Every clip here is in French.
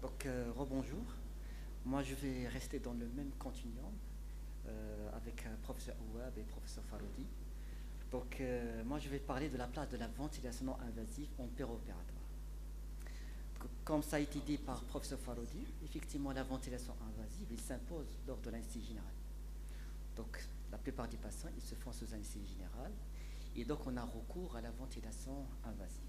Donc, rebonjour. Moi, je vais rester dans le même continuum avec professeur Ouab et professeur Faroudi. Donc, moi, je vais parler de la place de la ventilation non invasive en péro-opératoire. Comme ça a été dit par professeur Faroudi, effectivement, la ventilation invasive, il s'impose lors de l'anesthésie générale. Donc, la plupart des patients, ils se font sous anesthésie générale et donc on a recours à la ventilation invasive.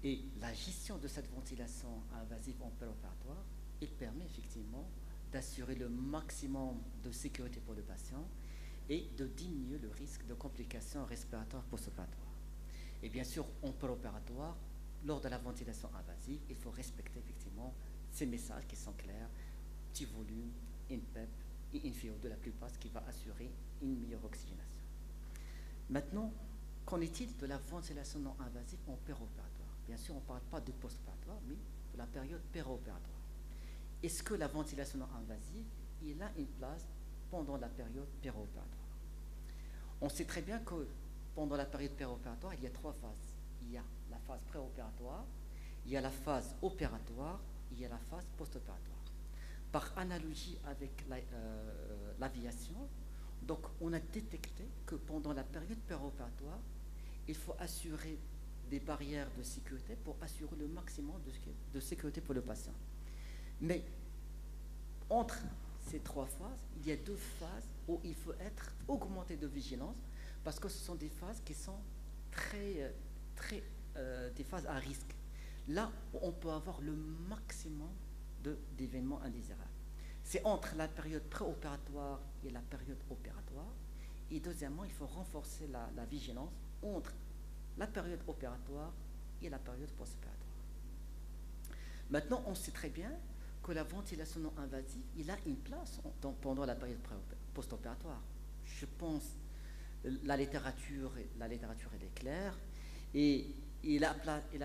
Et la gestion de cette ventilation invasive en péro-opératoire, il permet effectivement d'assurer le maximum de sécurité pour le patient et de diminuer le risque de complications respiratoires post-opératoires. Et bien sûr, en péro-opératoire, lors de la ventilation invasive, il faut respecter effectivement ces messages qui sont clairs, petit volume, INPEP et INFIO2 la plupart, ce qui va assurer une meilleure oxygénation. Maintenant, qu'en est-il de la ventilation non invasive en péro-opératoire? Bien sûr, on ne parle pas de post-opératoire, mais de la période péro-opératoire. Est-ce que la ventilation non invasive, il a une place pendant la période péro-opératoire? On sait très bien que pendant la période péro-opératoire, il y a trois phases. Il y a la phase préopératoire, il y a la phase opératoire, il y a la phase post-opératoire. Par analogie avec l'aviation, donc on a détecté que pendant la période péro-opératoire, il faut assurer des barrières de sécurité pour assurer le maximum de sécurité pour le patient. Mais entre ces trois phases, il y a deux phases où il faut être augmenté de vigilance parce que ce sont des phases qui sont des phases à risque. Là où on peut avoir le maximum d'événements indésirables. C'est entre la période préopératoire et la période opératoire. Et deuxièmement, il faut renforcer la vigilance entre la période opératoire et la période post-opératoire. Maintenant, on sait très bien que la ventilation non invasive, il a une place pendant la période post-opératoire. Je pense la littérature elle est claire et il a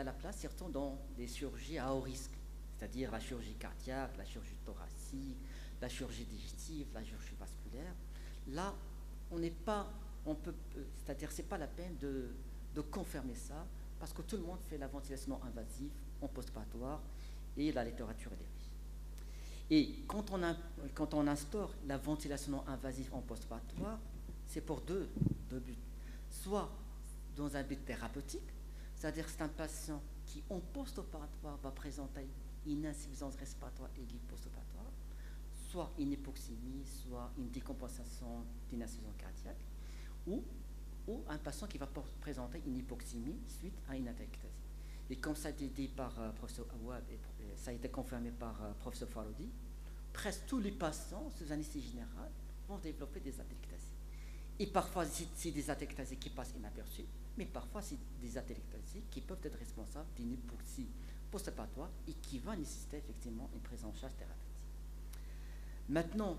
la place surtout dans les chirurgies à haut risque, c'est-à-dire la chirurgie cardiaque, la chirurgie thoracique, la chirurgie digestive, la chirurgie vasculaire. Là, on n'est pas, c'est-à-dire c'est pas la peine de confirmer ça parce que tout le monde fait la ventilation non invasive en post-opératoire et la littérature est riche. Et quand on instaure la ventilation non invasive en post-opératoire, c'est pour deux buts. Soit dans un but thérapeutique, c'est-à-dire c'est un patient qui en post-opératoire va présenter une insuffisance respiratoire aiguë post-opératoire, soit une hypoxémie, soit une décompensation d'une insuffisance cardiaque, ou un patient qui va présenter une hypoxémie suite à une atelectasie. Et comme ça a été dit par professeur Awad et ça a été confirmé par professeur Faroudi, presque tous les patients sous anesthésie générale vont développer des atelectasies. Et parfois, c'est des atelectasies qui passent inaperçues, mais parfois, c'est des atelectasies qui peuvent être responsables d'une hypoxie post-opératoire et qui va nécessiter effectivement une prise en charge thérapeutique. Maintenant,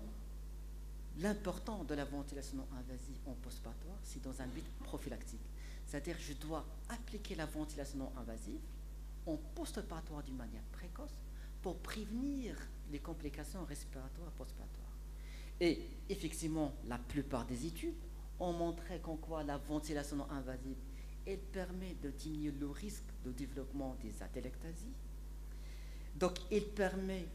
l'important de la ventilation non invasive en post-opératoire, c'est dans un but prophylactique. C'est-à-dire je dois appliquer la ventilation non invasive en post-opératoire d'une manière précoce pour prévenir les complications respiratoires post-opératoires. Et effectivement, la plupart des études ont montré qu'en quoi la ventilation non invasive, elle permet de diminuer le risque de développement des atelectasies. Donc, elle permet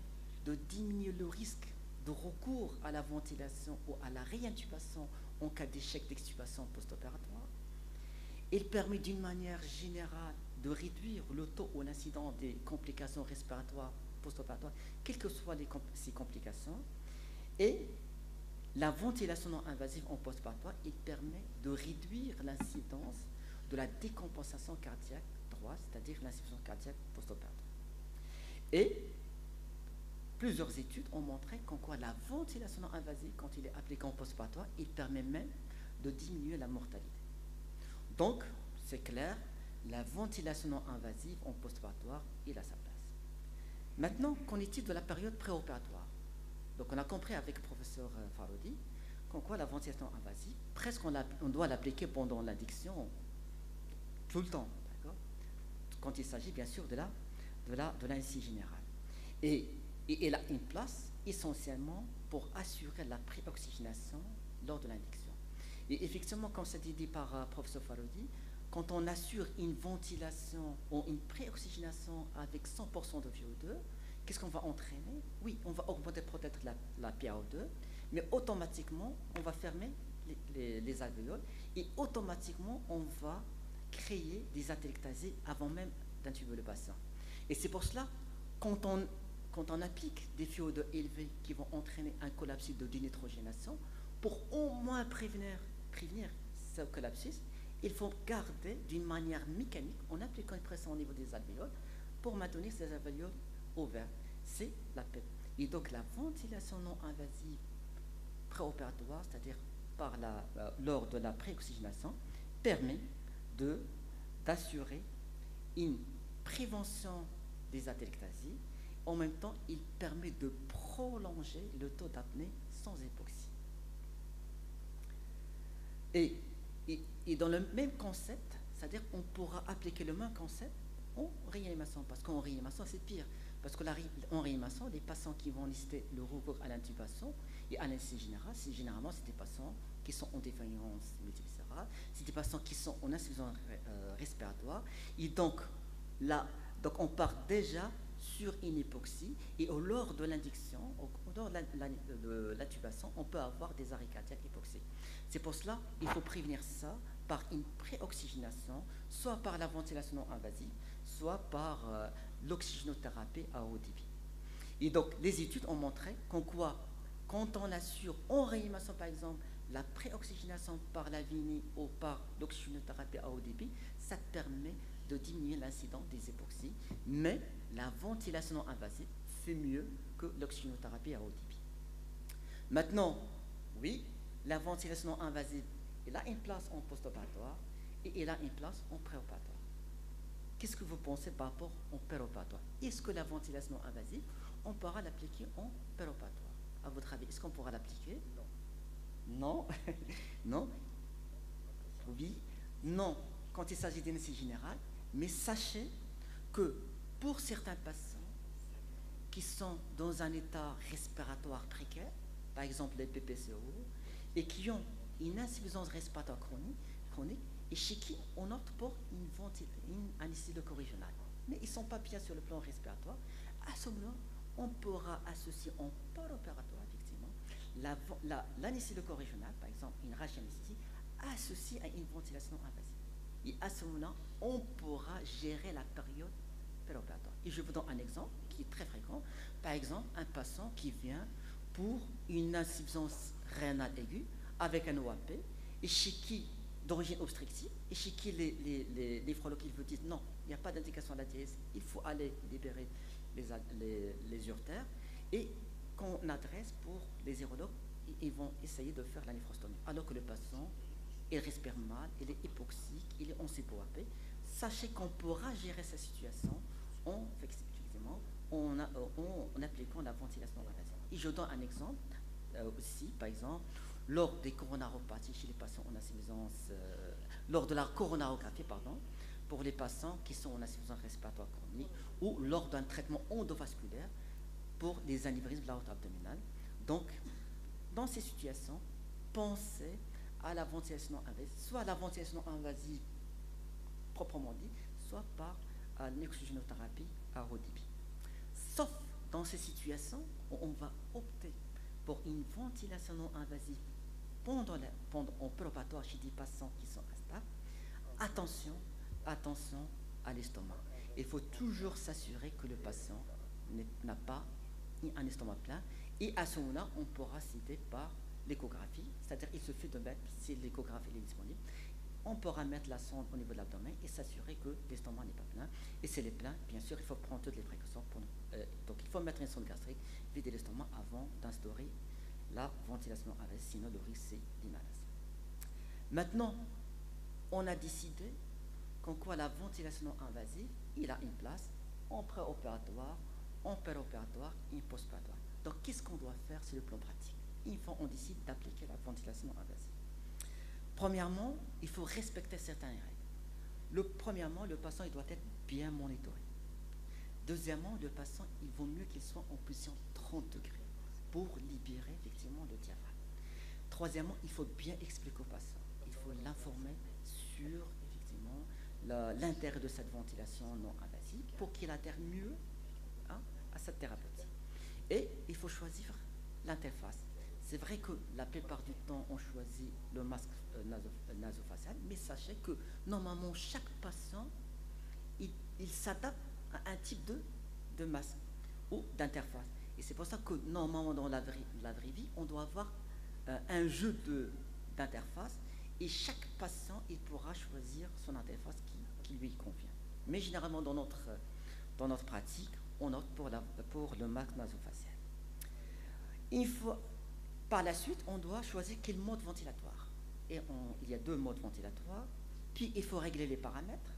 de diminuer le risque de recours à la ventilation ou à la réintubation en cas d'échec d'extubation post-opératoire. Il permet d'une manière générale de réduire le taux ou l'incidence des complications respiratoires post-opératoires, quelles que soient ces complications. Et la ventilation non invasive en post-opératoire, il permet de réduire l'incidence de la décompensation cardiaque droite, c'est-à-dire l'insuffisance cardiaque post-opératoire. Et plusieurs études ont montré qu'en quoi la ventilation non invasive, quand il est appliqué en post-opératoire, il permet même de diminuer la mortalité. Donc, c'est clair, la ventilation non invasive en post-opératoire, il a sa place. Maintenant, qu'en est-il de la période préopératoire? Donc, on a compris avec le professeur Faroudi qu'en quoi la ventilation invasive, presque on doit l'appliquer pendant l'addiction tout le temps, d'accord? Quand il s'agit bien sûr de l'anesthésie générale. Et elle a une place essentiellement pour assurer la préoxygénation lors de l'induction. Et effectivement, comme ça a été dit par professeur Faroudi, quand on assure une ventilation ou une préoxygénation avec 100% de VO2, qu'est-ce qu'on va entraîner? Oui, on va augmenter peut-être la PaO2, mais automatiquement, on va fermer les alvéoles et automatiquement, on va créer des atelectasies avant même d'intuber le patient. Et c'est pour cela, quand on applique des FiO2 élevés qui vont entraîner un collapsus de dénitrogénation, pour au moins prévenir ce collapsus, il faut garder d'une manière mécanique, en appliquant une pression au niveau des alvéoles, pour maintenir ces alvéoles ouverts. C'est la PEP. Et donc la ventilation non invasive préopératoire, c'est-à-dire lors de la préoxygénation, permet d'assurer une prévention des atelectasies. En même temps, il permet de prolonger le taux d'apnée sans hypoxie. Et dans le même concept, c'est-à-dire qu'on pourra appliquer le même concept en réanimation, parce qu'en réanimation, c'est pire. Parce qu'en réanimation, les patients qui vont lister le recours à l'intubation et à l'anesthésie générale, généralement, c'est des patients qui sont en défaillance multiviscérale, c'est des patients qui sont en insuffisance respiratoire. Et donc, on part déjà sur une hypoxie, et lors de l'induction, lors de l'intubation, on peut avoir des arrêts cardiaques hypoxiques. C'est pour cela qu'il faut prévenir ça par une préoxygénation, soit par la ventilation non invasive, soit par l'oxygénothérapie à haut débit. Et donc, les études ont montré qu'en quoi, quand on assure en réanimation, par exemple, la préoxygénation par la VNI ou par l'oxygénothérapie à haut débit, ça permet de diminuer l'incidence des hypoxies, mais la ventilation non invasive fait mieux que l'oxygénothérapie à haut débit. Maintenant, oui, la ventilation non invasive, elle a une place en post-opératoire et elle a une place en préopératoire. Qu'est-ce que vous pensez par rapport au préopératoire? Est-ce que la ventilation non invasive, on pourra l'appliquer en préopératoire? À votre avis, est-ce qu'on pourra l'appliquer? Non. Non. Oui. Non. Quand il s'agit d'anesthésie générale, mais sachez que pour certains patients qui sont dans un état respiratoire précaire, par exemple les PPCO, et qui ont une insuffisance respiratoire chronique, et chez qui on opte pour une anesthésie locale-régionale, mais ils ne sont pas bien sur le plan respiratoire, à ce moment-là, on pourra associer en post-opératoire, effectivement, l'anesthésie locale-régionale, par exemple une rachianesthésie, associée à une ventilation invasive. Et à ce moment-là, on pourra gérer la période préopératoire. Et je vous donne un exemple qui est très fréquent. Par exemple, un patient qui vient pour une insuffisance rénale aiguë avec un OAP, et chez qui, d'origine obstructive, et chez qui les néphrologues vous disent non, il n'y a pas d'indication à la dièse, il faut aller libérer les uretères, et qu'on adresse pour les urologues, ils vont essayer de faire la néphrostomie. Alors que le patient, il respire mal, il est hypoxique, il est en CPOAP. Sachez qu'on pourra gérer sa situation en appliquant la ventilation invasive. Et je donne un exemple aussi, par exemple, lors des coronaropathies chez les patients en insuffisance, lors de la coronarographie, pour les patients qui sont en insuffisance respiratoire chronique, ou lors d'un traitement endovasculaire pour les anévrismes de la haute abdominale. Donc, dans ces situations, pensez à la ventilation invasive, soit la ventilation invasive proprement dit, soit par l'oxygénothérapie à haut débit. Sauf dans ces situations où on va opter pour une ventilation non invasive pendant en préopératoire chez des patients qui sont instables. Attention à l'estomac. Il faut toujours s'assurer que le patient n'a pas un estomac plein, et à ce moment-là, on pourra citer par l'échographie, c'est-à-dire il suffit de mettre, si l'échographie est disponible, on pourra mettre la sonde au niveau de l'abdomen et s'assurer que l'estomac n'est pas plein. Et s'il est plein, bien sûr, il faut prendre toutes les précautions. Donc il faut mettre une sonde gastrique, vider l'estomac avant d'instaurer la ventilation invasive, sinon le risque c'est d'inhalation. Maintenant, on a décidé qu'en quoi la ventilation invasive, il a une place en préopératoire, en péropératoire et en postopératoire. Donc qu'est-ce qu'on doit faire sur le plan pratique? On décide d'appliquer la ventilation invasive. Premièrement, il faut respecter certaines règles. Premièrement, le patient il doit être bien monitoré. Deuxièmement, le patient, il vaut mieux qu'il soit en position 30 degrés pour libérer effectivement le diaphragme. Troisièmement, il faut bien expliquer au patient. Il faut l'informer sur effectivement l'intérêt de cette ventilation non invasive pour qu'il adhère mieux à à cette thérapeutique. Et il faut choisir l'interface. C'est vrai que la plupart du temps, on choisit le masque nasofacial, mais sachez que normalement, chaque patient, il s'adapte à un type de masque ou d'interface. Et c'est pour ça que normalement, dans la vraie vie, on doit avoir un jeu d'interface et chaque patient, il pourra choisir son interface qui lui convient. Mais généralement, dans notre pratique, on opte pour le masque nasofacial. Par la suite, on doit choisir quel mode ventilatoire. Et il y a 2 modes ventilatoires. Puis, il faut régler les paramètres.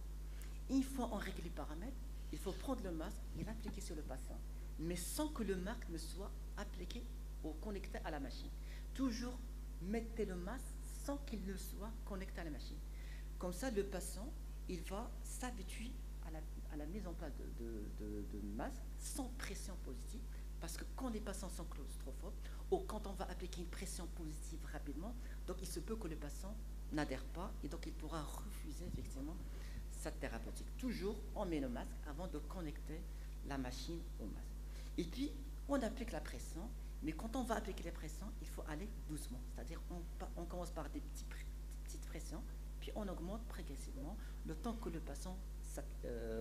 Une fois on règle les paramètres, il faut prendre le masque et l'appliquer sur le patient, mais sans que le masque ne soit appliqué ou connecté à la machine. Toujours mettez le masque sans qu'il ne soit connecté à la machine. Comme ça, le patient, il va s'habituer à la mise en place de masque sans pression positive, parce que quand les patients sont claustrophobes, ou quand on va appliquer une pression positive rapidement, donc il se peut que le patient n'adhère pas, et donc il pourra refuser effectivement cette thérapeutique. Toujours, on met le masque avant de connecter la machine au masque. Et puis, on applique la pression, mais quand on va appliquer la pression, il faut aller doucement. C'est-à-dire, on commence par des petites pressions, puis on augmente progressivement le temps que le patient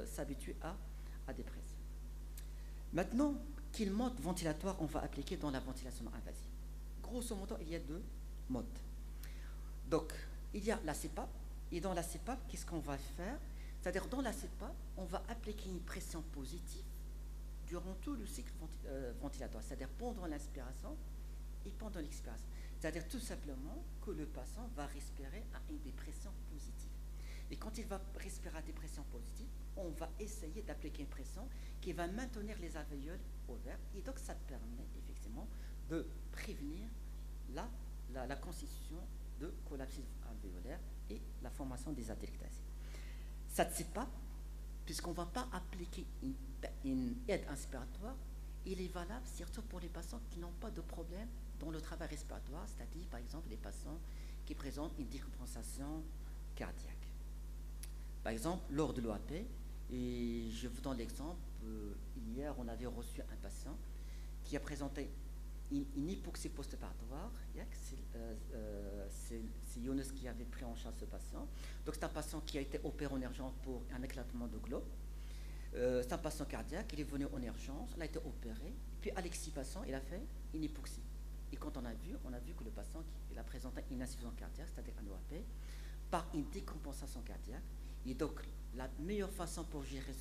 s'habitue à des pressions. Maintenant, quel mode ventilatoire on va appliquer dans la ventilation invasive? Grosso modo, il y a 2 modes. Donc, il y a la CPAP, et dans la CPAP, qu'est-ce qu'on va faire? C'est-à-dire, dans la CPAP, on va appliquer une pression positive durant tout le cycle ventilatoire, c'est-à-dire pendant l'inspiration et pendant l'expiration. C'est-à-dire tout simplement que le patient va respirer à une pression positive. Et quand il va respirer à des pressions positives, on va essayer d'appliquer une pression qui va maintenir les alvéoles ouverts, et donc ça permet effectivement de prévenir la constitution de collapse alvéolaire et la formation des atelectasies. Ça ne sait pas, puisqu'on ne va pas appliquer une aide inspiratoire, il est valable surtout pour les patients qui n'ont pas de problème dans le travail respiratoire, c'est-à-dire par exemple les patients qui présentent une décompensation cardiaque. Par exemple, lors de l'OAP, et je vous donne l'exemple, hier on avait reçu un patient qui a présenté une hypoxie post-opératoire. C'est Younes qui avait pris en charge ce patient. Donc c'est un patient qui a été opéré en urgence pour un éclatement de globe. C'est un patient cardiaque, il est venu en urgence, il a été opéré, puis à l'extubation, il a fait une hypoxie. Et quand on a vu que le patient il a présenté une insuffisance cardiaque, c'est-à-dire un OAP, par une décompensation cardiaque. Et donc, la meilleure façon pour gérer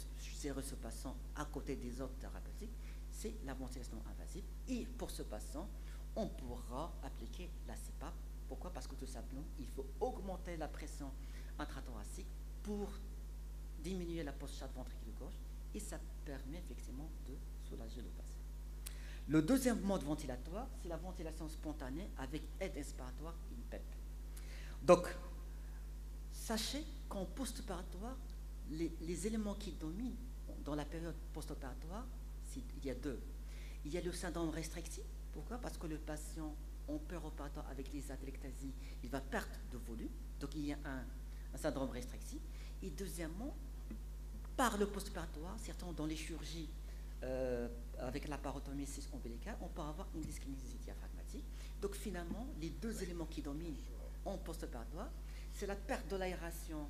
ce patient à côté des autres thérapeutiques, c'est la ventilation invasive. Et pour ce patient, on pourra appliquer la CPAP. Pourquoi? Parce que tout simplement, il faut augmenter la pression intrathoracique pour diminuer la post-chat ventricule gauche, et ça permet effectivement de soulager le patient. Le deuxième mode ventilatoire, c'est la ventilation spontanée avec aide inspiratoire, une PEP. Donc, sachez qu'en post-opératoire, les éléments qui dominent dans la période post-opératoire, il y a 2. Il y a le syndrome restrictif. Pourquoi? Parce que le patient, en périopératoire avec les atelectasies, il va perdre de volume. Donc, il y a un syndrome restrictif. Et deuxièmement, par le post-opératoire, certains dans les chirurgies avec la parotomie ombilicale, on peut avoir une dyskinésie diaphragmatique. Donc, finalement, les 2 éléments qui dominent en post-opératoire, c'est la perte de l'aération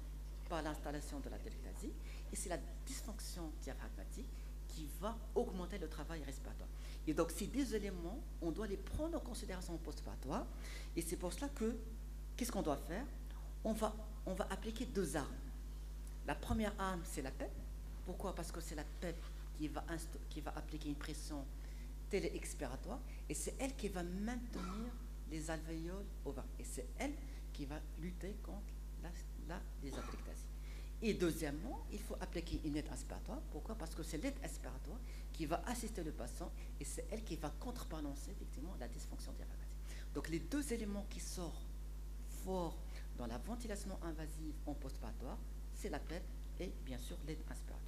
par l'installation de la atelectasie, et c'est la dysfonction diaphragmatique qui va augmenter le travail respiratoire. Et donc, ces 2 éléments, on doit les prendre en considération en post-opératoire, et c'est pour cela que, qu'est-ce qu'on doit faire? On va appliquer 2 armes. La première arme, c'est la PEP. Pourquoi? Parce que c'est la PEP qui va appliquer une pression téléexpiratoire, et c'est elle qui va maintenir les alvéoles ouverts, et c'est elle qui va lutter contre la désatelectasie. Et deuxièmement, il faut appliquer une aide inspiratoire. Pourquoi? Parce que c'est l'aide inspiratoire qui va assister le patient, et c'est elle qui va contrebalancer effectivement la dysfonction diaphragmatique. Donc les 2 éléments qui sortent forts dans la ventilation invasive en post-opératoire, c'est la PEP et bien sûr l'aide inspiratoire.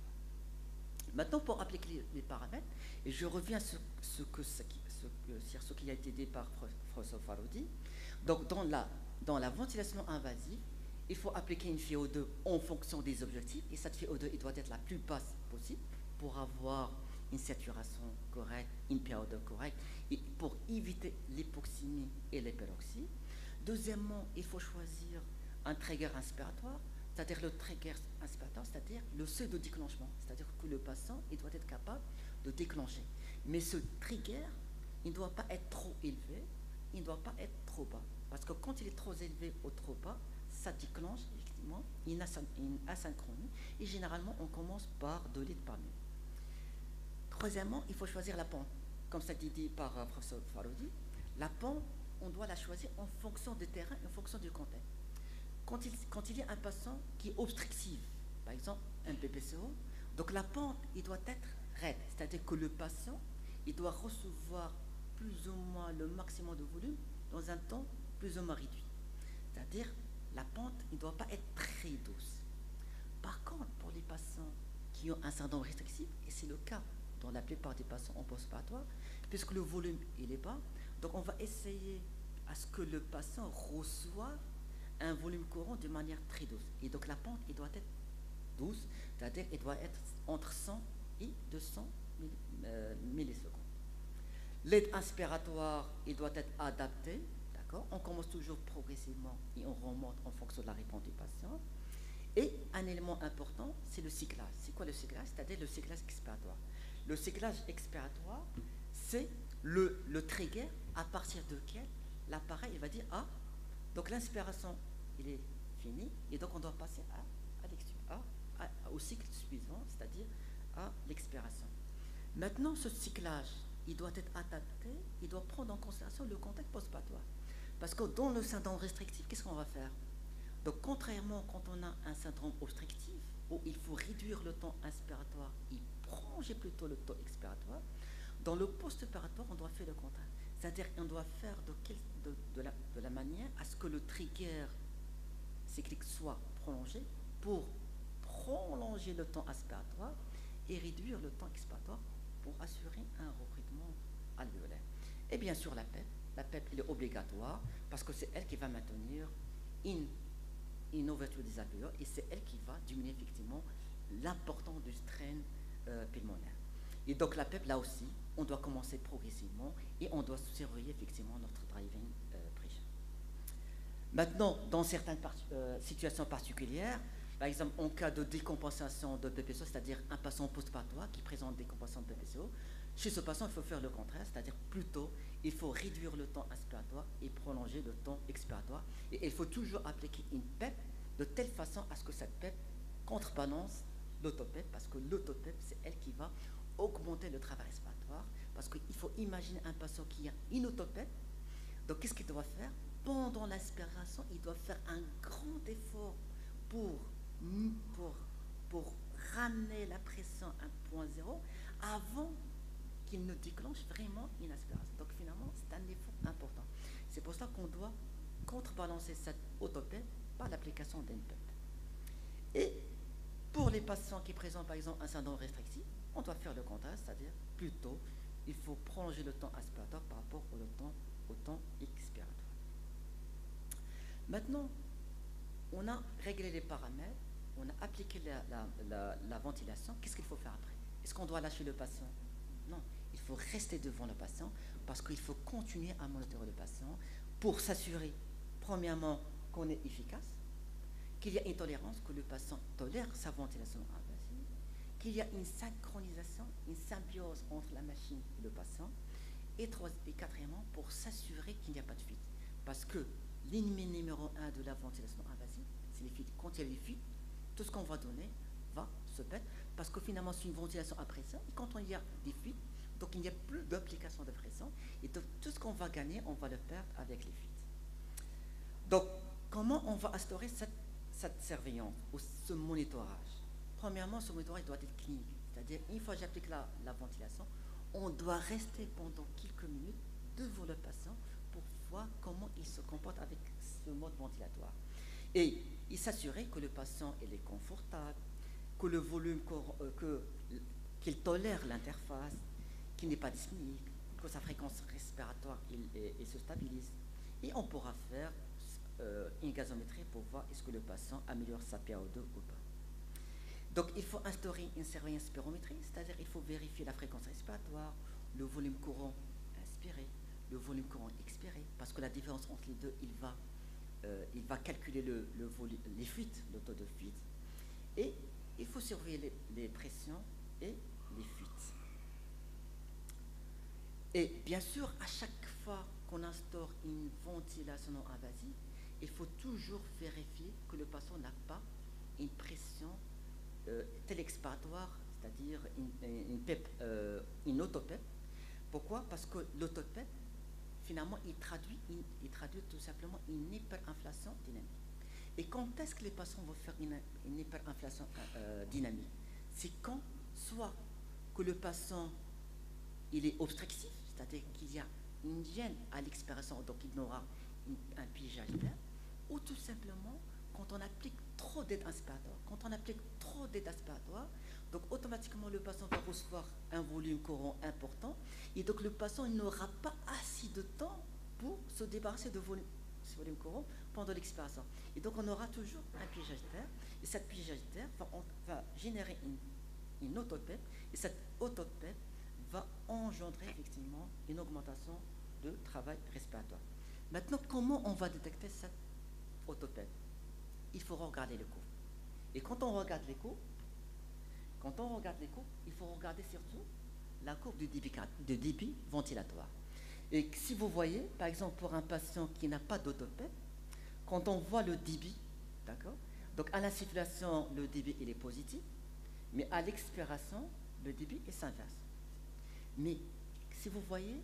Maintenant, pour appliquer les paramètres, et je reviens sur ce qui a été dit par François Farodi. Donc dans la ventilation invasive, il faut appliquer une FiO2 en fonction des objectifs, et cette FiO2 doit être la plus basse possible pour avoir une saturation correcte, une période correcte, et pour éviter l'hypoxémie et l'hyperoxie. Deuxièmement, il faut choisir un trigger inspiratoire, c'est-à-dire le trigger inspiratoire, c'est-à-dire le seuil de déclenchement, c'est-à-dire que le patient il doit être capable de déclencher. Mais ce trigger, il ne doit pas être trop élevé, il ne doit pas être trop bas. Parce que quand il est trop élevé ou trop bas, ça déclenche effectivement une asynchronie. Et généralement, on commence par 2 litres par minute. Troisièmement, il faut choisir la pente. Comme ça a été dit par professeur Farodi, la pente, on doit la choisir en fonction du terrain et en fonction du contexte. Quand il y a un patient qui est obstructif, par exemple un PPCO, donc la pente, il doit être raide, c'est-à-dire que le patient, il doit recevoir plus ou moins le maximum de volume dans un temps plus ou moins réduit. C'est-à-dire, la pente, il ne doit pas être très douce. Par contre, pour les patients qui ont un syndrome restrictif, et c'est le cas dans la plupart des patients en post-opératoire, puisque le volume il est bas, donc on va essayer à ce que le patient reçoive un volume courant de manière très douce. Et donc la pente, il doit être douce, c'est-à-dire il doit être entre 100 et 200 millisecondes. L'aide inspiratoire, il doit être adapté, d'accord? On commence toujours progressivement et on remonte en fonction de la réponse du patient. Et un élément important, c'est le cyclage. C'est quoi le cyclage? C'est-à-dire le cyclage expiratoire. Le cyclage expiratoire, c'est le trigger à partir duquel l'appareil va dire ah, donc l'inspiration, il est fini, et donc on doit passer au cycle suivant, c'est-à-dire à l'expiration. Maintenant, ce cyclage, il doit être adapté, il doit prendre en considération le contexte post-opératoire. Parce que dans le syndrome restrictif, qu'est-ce qu'on va faire? Donc, contrairement quand on a un syndrome obstructif, où il faut réduire le temps inspiratoire et prolonger plutôt le temps expiratoire, dans le post-opératoire, on doit faire le contraire. C'est-à-dire qu'on doit faire de la manière à ce que le trigger cyclique soit prolongé pour prolonger le temps aspiratoire et réduire le temps expiratoire pour assurer un recrutement alvéolaire. Et bien sûr, la PEP. La PEP, il est obligatoire parce que c'est elle qui va maintenir une ouverture des alvéoles et c'est elle qui va diminuer effectivement l'importance du strain pulmonaire. Et donc la PEP, là aussi, on doit commencer progressivement et on doit surveiller effectivement notre driving pressure. Maintenant, dans certaines situations particulières, par exemple en cas de décompensation de PPCO, c'est-à-dire un patient post-opératoire qui présente décompensation de PPCO, chez ce patient, il faut faire le contraire, c'est-à-dire plutôt, il faut réduire le temps inspiratoire et prolonger le temps expiratoire. Et il faut toujours appliquer une PEP de telle façon à ce que cette PEP contrebalance l'autopep, parce que l'autopep, c'est elle qui va augmenter le travail respiratoire, parce qu'il faut imaginer un patient qui a une autopep, donc qu'est-ce qu'il doit faire? Pendant l'inspiration, il doit faire un grand effort pour ramener la pression à 1,0 avant qu'il ne déclenche vraiment une aspiration. Donc finalement, c'est un effort important. C'est pour ça qu'on doit contrebalancer cette autopep par l'application d'une PEP. Et pour les patients qui présentent par exemple un syndrome restrictif, on doit faire le contraire, c'est-à-dire plutôt il faut prolonger le temps aspiratoire par rapport au temps expiratoire. Maintenant, on a réglé les paramètres, on a appliqué la ventilation. Qu'est-ce qu'il faut faire après? Est-ce qu'on doit lâcher le patient? Non, il faut rester devant le patient parce qu'il faut continuer à monitorer le patient pour s'assurer, premièrement, qu'on est efficace, qu'il y a une tolérance, que le patient tolère sa ventilation invasive, qu'il y a une synchronisation, une symbiose entre la machine et le patient, et quatrièmement, pour s'assurer qu'il n'y a pas de fuite. Parce que l'ennemi numéro 1 de la ventilation invasive, c'est les fuites. Quand il y a des fuites, tout ce qu'on va donner va se perdre, parce que finalement, c'est une ventilation à pression, et quand il y a des fuites, donc il n'y a plus d'application de pression, et donc tout ce qu'on va gagner, on va le perdre avec les fuites. Donc, comment on va instaurer cette surveillance ou ce monitorage? Premièrement, ce monitorage doit être clinique, c'est-à-dire une fois que j'applique la ventilation, on doit rester pendant quelques minutes devant le patient pour voir comment il se comporte avec ce mode ventilatoire. Et il s'assurer que le patient il est confortable, que le volume, qu'il tolère l'interface, qu'il n'est pas dyspnique, que sa fréquence respiratoire il se stabilise. Et on pourra faire une gazométrie pour voir est-ce que le patient améliore sa PaO2 ou pas. Donc il faut instaurer une surveillance spirométrique, c'est-à-dire il faut vérifier la fréquence respiratoire, le volume courant inspiré, le volume courant expiré, parce que la différence entre les deux, il va calculer les fuites, le taux de fuite, et il faut surveiller les pressions et les fuites. Et bien sûr, à chaque fois qu'on instaure une ventilation non invasive, il faut toujours vérifier que le patient n'a pas une pression télexpiratoire, c'est-à-dire une autopep. Pourquoi? Parce que l'autopep, finalement, il traduit tout simplement une hyperinflation dynamique. Et quand est-ce que les patients vont faire une hyperinflation dynamique? C'est quand, soit que le patient il est obstructif, c'est-à-dire qu'il y a une gêne à l'expiration, donc il aura un piégeage d'air, ou tout simplement quand on applique trop d'aide inspiratoire. Quand on applique trop d'aide inspiratoire, donc automatiquement le patient va recevoir un volume courant important, et donc le patient n'aura pas assez de temps pour se débarrasser de ce volume courant pendant l'expiration. Et donc on aura toujours un piégeage d'air, et cette piégeage d'air va générer une autopep, et cette autopep va engendrer effectivement une augmentation de travail respiratoire. Maintenant, comment on va détecter cette autopep? Il faut regarder les courbes. Et quand on regarde les courbes, il faut regarder surtout la courbe de débit ventilatoire. Et si vous voyez, par exemple, pour un patient qui n'a pas d'autopep, quand on voit le débit, d'accord, donc à l'insufflation, le débit il est positif, mais à l'expiration, le débit est inverse. Mais si vous voyez,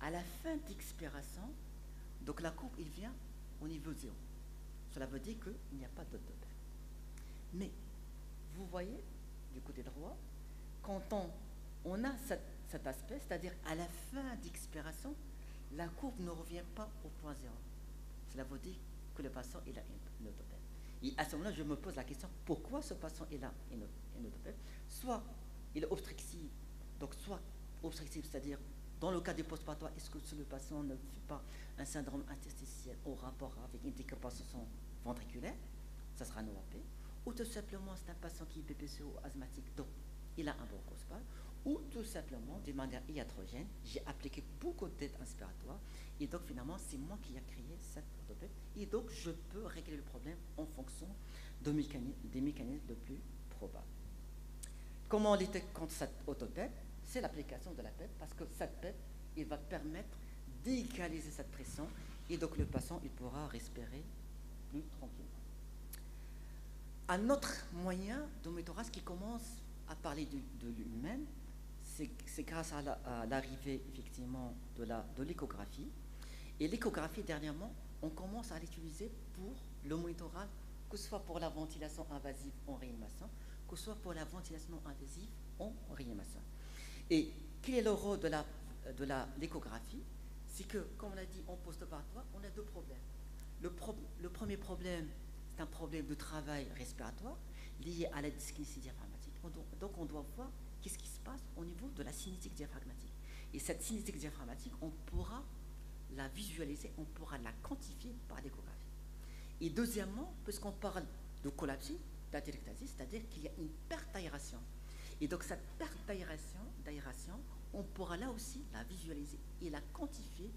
à la fin d'expiration, donc la courbe, il vient au niveau 0. Cela veut dire qu'il n'y a pas d'autopep. Mais vous voyez, du côté droit, quand on a cet aspect, c'est-à-dire à la fin d'expiration, la courbe ne revient pas au point 0. Cela veut dire que le patient il a une autopep. Et à ce moment-là, je me pose la question, pourquoi ce patient il a une autopep? Soit il est obstructif, donc soit obstructif, c'est-à-dire dans le cas du postparatoire, est-ce que le patient ne fait pas un syndrome interstitiel au rapport avec une décompensation ventriculaire? Ça sera un OAP. Ou tout simplement, c'est un patient qui est BPCO asthmatique, donc il a un bronchospasme. Ou tout simplement, de manière iatrogène, j'ai appliqué beaucoup d'aide inspiratoire. Et donc, finalement, c'est moi qui ai créé cette autopep. Et donc, je peux régler le problème en fonction des mécanismes les plus probables. Comment lutter contre cette autopep? C'est l'application de la PEP, parce que cette PEP, il va permettre d'égaliser cette pression, et donc le patient, il pourra respirer plus tranquillement. Un autre moyen de méthoras qui commence à parler de lui-même, c'est grâce à l'arrivée, effectivement, de l'échographie. Et l'échographie, dernièrement, on commence à l'utiliser pour le monitorat, que ce soit pour la ventilation invasive en réanimation, que ce soit pour la ventilation non invasive en réanimation. Et quel est le rôle de l'échographie? C'est que, comme on l'a dit, en post-opératoire, on a deux problèmes. Le premier problème, c'est un problème de travail respiratoire lié à la dyskinésie diaphragmatique. Donc, on doit voir qu'est-ce qui se passe au niveau de la cinétique diaphragmatique. Et cette cinétique diaphragmatique, on pourra la visualiser, on pourra la quantifier par l'échographie. Et deuxièmement, puisqu'on parle de collapsie, d'atelectasie, c'est-à-dire qu'il y a une perte d'aération. Et donc cette perte d'aération, on pourra là aussi la visualiser et la quantifier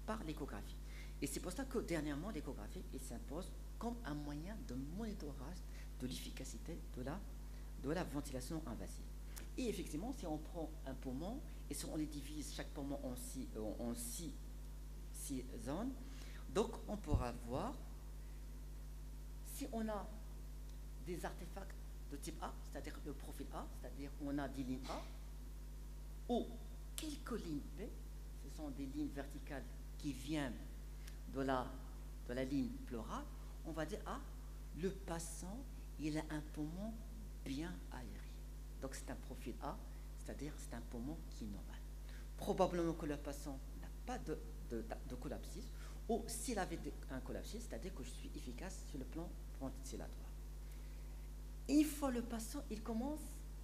par l'échographie. Et c'est pour ça que dernièrement, l'échographie s'impose comme un moyen de monitorage de l'efficacité de la ventilation invasive. Et effectivement, si on prend un poumon et si on les divise chaque poumon en six zones, donc on pourra voir si on a des artefacts de type A, c'est-à-dire le profil A, c'est-à-dire on a des lignes A, ou quelques lignes B, ce sont des lignes verticales qui viennent de la ligne pleurale, on va dire, le patient, il a un poumon bien aéré. Donc c'est un profil A, c'est-à-dire c'est un poumon qui est normal. Probablement que le patient n'a pas de collapsis, ou s'il avait un collapsis, c'est-à-dire que je suis efficace sur le plan ventilatoire. Et une fois le patient, il commence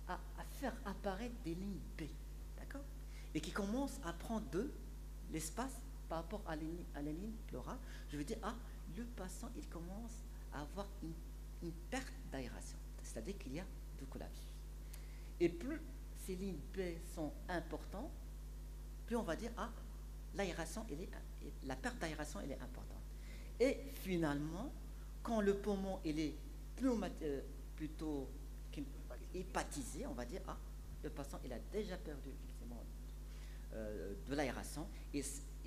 à faire apparaître des lignes B, d'accord? Et qui commence à prendre de l'espace par rapport à la ligne pleurale. Je veux dire, le patient, il commence à avoir une perte d'aération. C'est-à-dire qu'il y a du collatus. Et plus ces lignes B sont importantes, plus on va dire, ah, l'aération, la perte d'aération, elle est importante. Et finalement, quand le poumon il est plutôt hépatisé, on va dire, ah, le patient il a déjà perdu effectivement de l'aération, et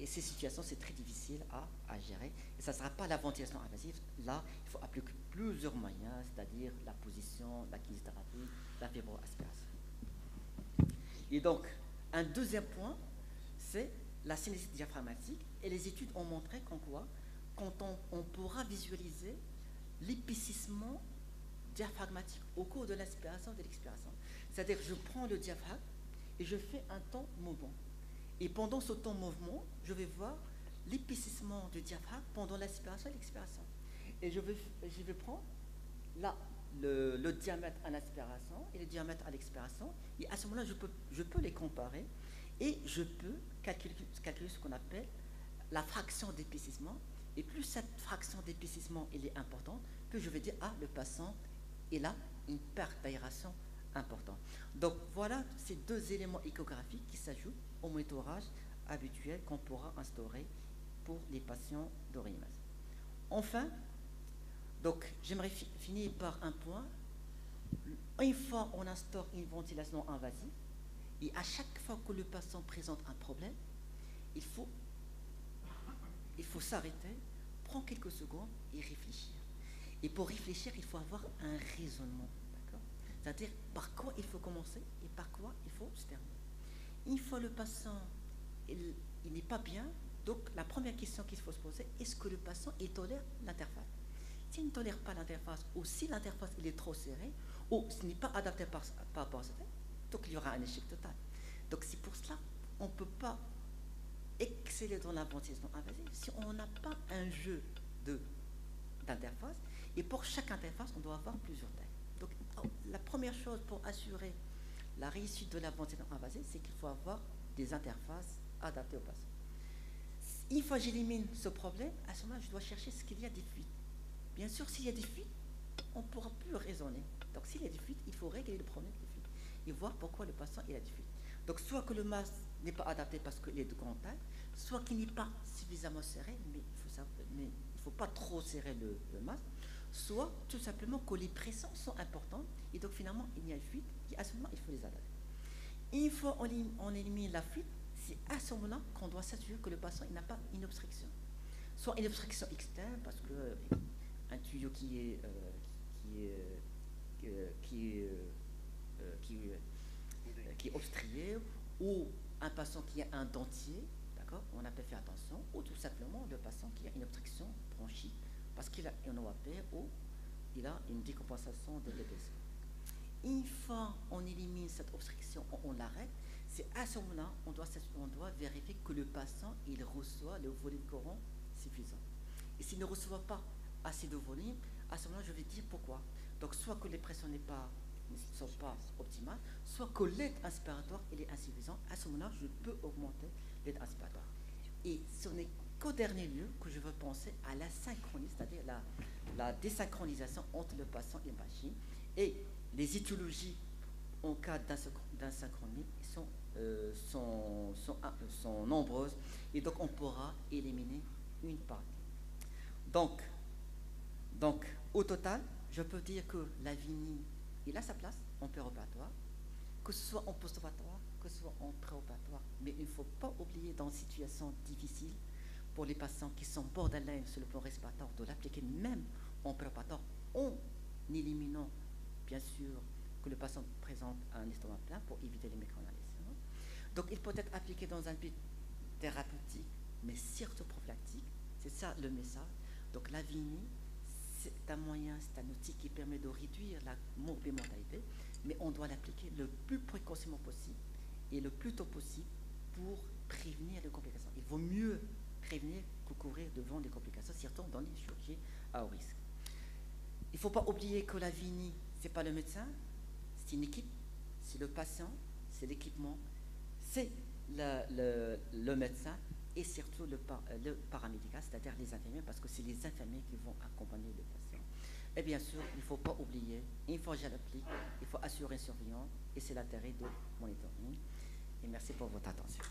ces situations, c'est très difficile à gérer. Et ça ne sera pas la ventilation invasive. Là, il faut appliquer plusieurs moyens, c'est-à-dire la position, la kinésithérapie, la fibroaspiration. Et donc, un deuxième point, c'est la sinusite diaphragmatique. Et les études ont montré qu'en quoi, quand on pourra visualiser l'épaississement diaphragmatique au cours de l'inspiration et de l'expiration. C'est-à-dire que je prends le diaphragme et je fais un temps mouvement. Et pendant ce temps mouvement, je vais voir l'épaississement du diaphragme pendant l'inspiration et l'expiration. Et je vais prendre là le diamètre à l'inspiration et le diamètre à l'expiration. Et à ce moment-là, je peux les comparer et je peux calculer ce qu'on appelle la fraction d'épaississement. Et plus cette fraction d'épaississement est importante, plus je vais dire, ah, le patient, il a une perte d'aération importante. Donc voilà ces deux éléments échographiques qui s'ajoutent au monitorage habituel qu'on pourra instaurer pour les patients d'ORIMAS. Enfin, donc j'aimerais finir par un point. Une fois on instaure une ventilation invasive, et à chaque fois que le patient présente un problème, il faut s'arrêter, prendre quelques secondes et réfléchir. Et pour réfléchir, il faut avoir un raisonnement. C'est-à-dire par quoi il faut commencer et par quoi il faut se terminer. Une fois le patient il n'est pas bien, donc la première question qu'il faut se poser, est-ce que le patient il tolère l'interface? S'il ne tolère pas l'interface, ou si l'interface il est trop serrée, ou s'il n'est pas adapté par rapport à ça, donc il y aura un échec total. Donc c'est pour cela qu'on ne peut pas exceller dans la ventilation invasive si on n'a pas un jeu d'interface, et pour chaque interface on doit avoir plusieurs tailles. Donc, la première chose pour assurer la réussite de la ventilation invasive, c'est qu'il faut avoir des interfaces adaptées au patient. Une fois que j'élimine ce problème, à ce moment-là, je dois chercher ce qu'il y a des fuites. Bien sûr, s'il y a des fuites, on ne pourra plus raisonner. Donc, s'il y a des fuites, il faut régler le problème des fuites et voir pourquoi le patient il a des fuites. Donc, soit que le masque n'est pas adapté parce qu'il est de grande taille, soit qu'il n'est pas suffisamment serré, mais il ne faut pas trop serrer le masque, soit tout simplement que les pressions sont importantes et donc finalement il y a une fuite et à ce moment il faut les adapter. Une fois on élimine la fuite, c'est à ce moment-là qu'on doit s'assurer que le patient n'a pas une obstruction. Soit une obstruction externe parce que un tuyau qui est obstrué, ou un patient qui a un dentier, d'accord, on a peut faire attention, ou tout simplement le patient qui a une obstruction bronchique parce qu'il a un OAP ou il a une décompensation de l'épaisseur. Une fois on élimine cette obstruction, on l'arrête, c'est à ce moment-là on doit vérifier que le patient il reçoit le volume courant suffisant. Et s'il ne reçoit pas assez de volume, à ce moment-là je vais dire pourquoi. Donc soit que les pressions ne sont pas optimales, soit que l'aide inspiratoire il est insuffisant. À ce moment-là, je peux augmenter l'aide inspiratoire. Et ce n'est qu'au dernier lieu que je veux penser à la synchronie, c'est-à-dire la désynchronisation entre le patient et la machine. Et les étiologies en cas d'insynchronie sont nombreuses et donc on pourra éliminer une partie. Donc au total, je peux dire que la VINI il a sa place en préopératoire, que ce soit en post-opératoire, que ce soit en préopératoire, mais il ne faut pas oublier dans une situation difficile pour les patients qui sont borderline sur le plan respiratoire de l'appliquer même en préopératoire en éliminant bien sûr que le patient présente un estomac plein pour éviter les micro-inhalations. Donc il peut être appliqué dans un but thérapeutique mais surtout prophylactique, c'est ça le message. Donc la VINI c'est un moyen, c'est un outil qui permet de réduire la morbimortalité, mais on doit l'appliquer le plus précocement possible et le plus tôt possible pour prévenir les complications. Il vaut mieux prévenir que courir devant les complications, surtout dans les chirurgies à haut risque. Il ne faut pas oublier que la VINI, ce n'est pas le médecin, c'est une équipe, c'est le patient, c'est l'équipement, c'est le médecin et surtout le paramédical, c'est-à-dire les infirmiers, parce que c'est les infirmiers qui vont accompagner le patient. Et bien sûr, il ne faut pas oublier, une fois que je l'applique, il faut assurer une surveillance et c'est l'intérêt de monitoring. Et merci pour votre attention.